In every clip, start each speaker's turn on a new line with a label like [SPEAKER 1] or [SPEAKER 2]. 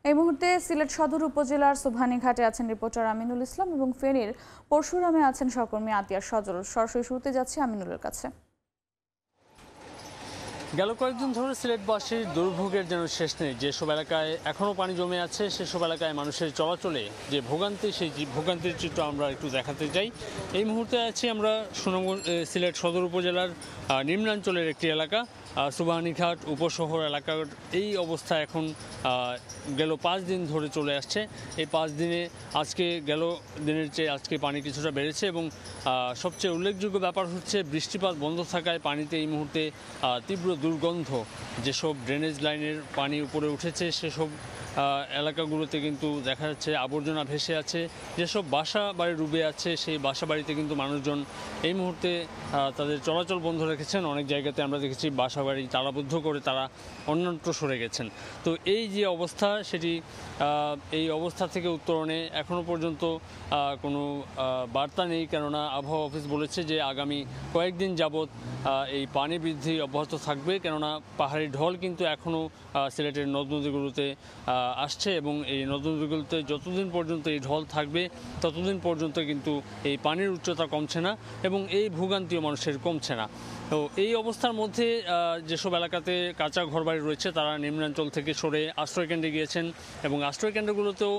[SPEAKER 1] এই মুহূর্তে সিলেট সদর উপজেলার সোভানীঘাটে আছেন রিপোর্টার আমিনুল ইসলাম এবং ফেনীর পরশুরামে আছেন সহকর্মী আতিয়া সজল। সরাসরি শুরুতে যাচ্ছে আমিনুলের কাছে।
[SPEAKER 2] গেল কয়েকদিন ধরে সিলেটবাসীর দুর্ভোগের যেন শেষ নেই। যেসব এলাকায় এখনও পানি জমে আছে সেসব এলাকায় মানুষের চলাচলে যে ভোগান্তি, সেই ভোগান্তির চিত্র আমরা একটু দেখাতে চাই। এই মুহূর্তে আছি আমরা সুনামগঞ্জ সিলেট সদর উপজেলার নিম্নাঞ্চলের একটি এলাকা সোভানীঘাট উপশহর এলাকার এই অবস্থা এখন গেল 5 দিন ধরে চলে আসছে। এই 5 দিনে আজকে গেল দিনের চেয়ে আজকে পানি কিছুটা বেড়েছে এবং সবচেয়ে উল্লেখযোগ্য ব্যাপার হচ্ছে বৃষ্টিপাত বন্ধ থাকায় পানিতে এই মুহূর্তে তীব্র দুর্গন্ধ। যেসব ড্রেনেজ লাইনের পানি উপরে উঠেছে সেসব এলাকাগুলোতে কিন্তু দেখা যাচ্ছে আবর্জনা ভেসে আছে। যেসব বাসা বাড়ি ডুবে আছে সেই বাসা বাড়িতে কিন্তু মানুষজন এই মুহূর্তে তাদের চলাচল বন্ধ রেখেছেন। অনেক জায়গাতে আমরা দেখেছি বাসা বাড়ি তালাবদ্ধ করে তারা অন্যত্র সরে গেছেন। তো এই যে অবস্থা সেটি এই অবস্থা থেকে উত্তরণে এখনও পর্যন্ত কোনো বার্তা নেই, কেননা আবহাওয়া অফিস বলেছে যে আগামী কয়েকদিন যাবৎ এই পানি বৃদ্ধি অব্যাহত থাকবে, কেননা পাহাড়ি ঢল কিন্তু এখনও সিলেটের নদ নদীগুলোতে আসছে এবং এই নদ নদীগুলোতে যতদিন পর্যন্ত এই ঢল থাকবে ততদিন পর্যন্ত কিন্তু এই পানির উচ্চতা কমছে না এবং এই ভোগান্তিও মানুষের কমছে না। তো এই অবস্থার মধ্যে যেসব এলাকাতে কাঁচা ঘরবাড়ি রয়েছে তারা নিম্নাঞ্চল থেকে সরে আশ্রয়কেন্দ্রে গিয়েছেন এবং আশ্রয়কেন্দ্রগুলোতেও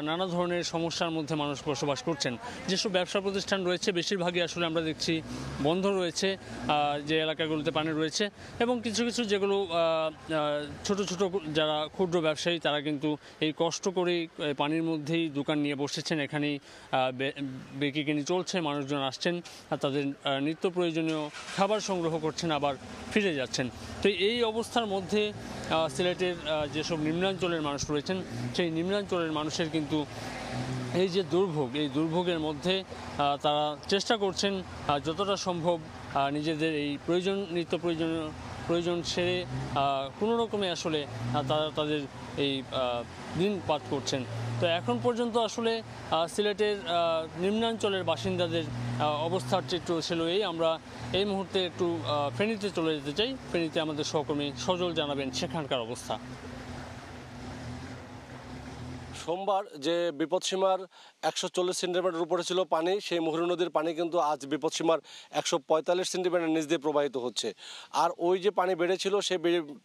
[SPEAKER 2] নানা ধরনের সমস্যার মধ্যে মানুষ বসবাস করছেন। যেসব ব্যবসা প্রতিষ্ঠান রয়েছে বেশিরভাগই আসলে আমরা দেখছি বন্ধ রয়েছে যে এলাকাগুলোতে পানি রয়েছে, এবং কিছু কিছু যেগুলো ছোট ছোট যারা ক্ষুদ্র ব্যবসায়ী তারা কিন্তু এই কষ্ট করে পানির মধ্যেই দোকান নিয়ে বসেছেন। এখানেই বেকিকিনি চলছে, মানুষজন আসছেন আর তাদের নিত্য প্রয়োজনীয় খাবার সংগ্রহ করছেন আবার ফিরে যাচ্ছেন। তো এই অবস্থার মধ্যে সিলেটের যেসব নিম্নাঞ্চলের মানুষ রয়েছেন সেই নিম্নাঞ্চলের মানুষের কিন্তু এই যে দুর্ভোগ, এই দুর্ভোগের মধ্যে তারা চেষ্টা করছেন যতটা সম্ভব নিজেদের এই নিত্য প্রয়োজন সেরে কোনো রকমে আসলে তারা তাদের এই দিন পার করছেন। তো এখন পর্যন্ত আসলে সিলেটের নিম্নাঞ্চলের বাসিন্দাদের অবস্থার চিত্র ছিল এই। আমরা এই মুহূর্তে একটু ফেনীতে চলে যেতে চাই। ফেনীতে আমাদের সহকর্মী সজল জানাবেন সেখানকার অবস্থা।
[SPEAKER 3] সোমবার যে বিপদসীমার 140 সেন্টিমিটার উপরে ছিল পানি, সেই মুহুরী নদীর পানি কিন্তু আজ বিপদসীমার 145 সেন্টিমিটার নিচ দিয়ে প্রবাহিত হচ্ছে। আর ওই যে পানি বেড়েছিল সেই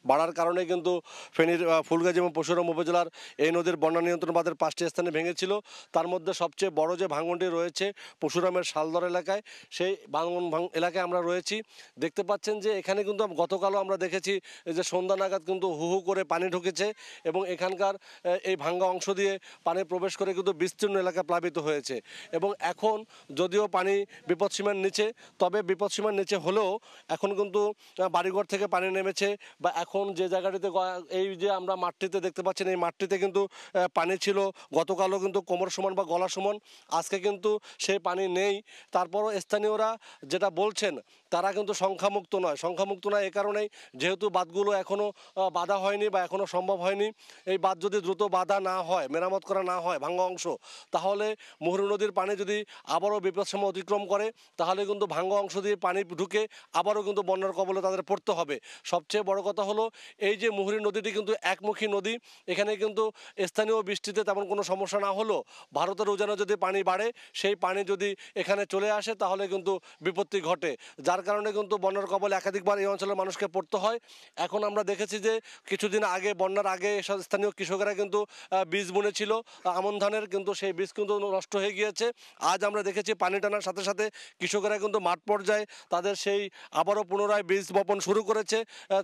[SPEAKER 3] বাড়ার কারণে কিন্তু ফেনীর ফুলগাজী এবং পরশুরাম উপজেলার এই নদীর বন্যা নিয়ন্ত্রণ বাঁধের 5টি স্থানে ভেঙেছিল। তার মধ্যে সবচেয়ে বড় যে ভাঙনটি রয়েছে পরশুরামের শালদর এলাকায়, সেই এলাকায় আমরা রয়েছি। দেখতে পাচ্ছেন যে এখানে কিন্তু গতকালও আমরা দেখেছি যে সন্ধ্যা নাগাদ কিন্তু হু হু করে পানি ঢুকেছে এবং এখানকার এই ভাঙ্গা অংশ দিয়ে পানি প্রবেশ করে কিন্তু বিস্তীর্ণ এলাকা প্লাবিত হয়েছে। এবং এখন যদিও পানি বিপদসীমার নিচে, তবে বিপদসীমার নিচে হলেও এখন কিন্তু বাড়িঘর থেকে পানি নেমেছে। বা এখন যে জায়গাটিতে এই যে আমরা মাঠটিতে দেখতে পাচ্ছেন, এই মাঠটিতে কিন্তু পানি ছিল গতকালও কিন্তু কোমর সমান বা গলা সমান, আজকে কিন্তু সেই পানি নেই। তারপরও স্থানীয়রা যেটা বলছেন তারা কিন্তু সংখ্যামুক্ত নয় এ কারণেই যেহেতু বাঁধগুলো এখনও বাঁধা হয়নি বা এখনও সম্ভব হয়নি। এই বাঁধ যদি দ্রুত বাঁধা না হয়, মেরামত করা না হয় ভাঙ্গা অংশ, তাহলে মুহুরী নদীর পানি যদি আবারও বিপদসীমা অতিক্রম করে তাহলে কিন্তু ভাঙ্গা অংশ দিয়ে পানি ঢুকে আবারও কিন্তু বন্যার কবলে তাদের পড়তে হবে। সবচেয়ে বড় কথা হলো এই যে মুহুরী নদীটি কিন্তু একমুখী নদী, এখানে কিন্তু স্থানীয় বৃষ্টিতে তেমন কোনো সমস্যা না হলেও ভারতের উজানে যদি পানি বাড়ে, সেই পানি যদি এখানে চলে আসে তাহলে কিন্তু বিপত্তি ঘটে, যার কারণে কিন্তু বন্যার কবলে একাধিকবার এই অঞ্চলের মানুষকে পড়তে হয়। এখন আমরা দেখেছি যে কিছুদিন আগে বন্যার আগে স্থানীয় কৃষকেরা কিন্তু বীজ বুনেছিল আমন ধানের, কিন্তু সেই বীজ কিন্তু নষ্ট হয়ে গিয়েছে। আজ আমরা দেখেছি পানি টানার সাথে সাথে কৃষকেরা কিন্তু মাঠ পর্যায়ে তাদের সেই আবারও পুনরায় বীজ বপন শুরু করেছে।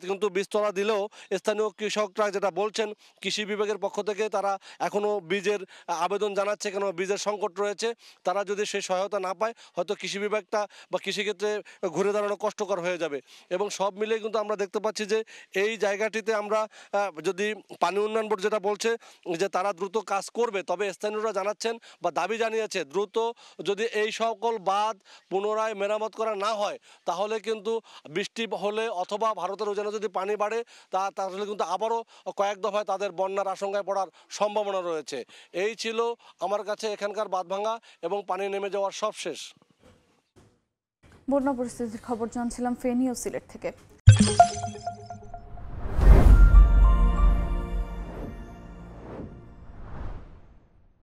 [SPEAKER 3] কিন্তু বীজতলা দিলেও স্থানীয় কৃষকরা যেটা বলছেন, কৃষি বিভাগের পক্ষ থেকে তারা এখনও বীজের আবেদন জানাচ্ছে, কেন বীজের সংকট রয়েছে। তারা যদি সেই সহায়তা না পায় হয়তো কৃষি বিভাগটা বা কৃষিক্ষেত্রে ঘুরে দাঁড়ানো কষ্টকর হয়ে যাবে। এবং সব মিলিয়ে কিন্তু আমরা দেখতে পাচ্ছি যে এই জায়গাটিতে আমরা যদি পানি উন্নয়ন বোর্ড যেটা বলছে যে তারা দ্রুত কাজ করবে, তবে স্থানীয়রা জানাচ্ছেন বা দাবি জানিয়েছে দ্রুত যদি এই সকল বাঁধ পুনরায় মেরামত করা না হয় তাহলে কিন্তু বৃষ্টি হলে অথবা ভারতের উজানে যদি পানি বাড়ে তাহলে কিন্তু আবারও কয়েক দফায় তাদের বন্যার আশঙ্কায় পড়ার সম্ভাবনা রয়েছে। এই ছিল আমার কাছে এখানকার বাঁধ ভাঙা এবং পানি নেমে যাওয়ার সবশেষ
[SPEAKER 1] বন্যা পরিস্থিতির খবর জানছিলাম ফেনী ও সিলেট থেকে।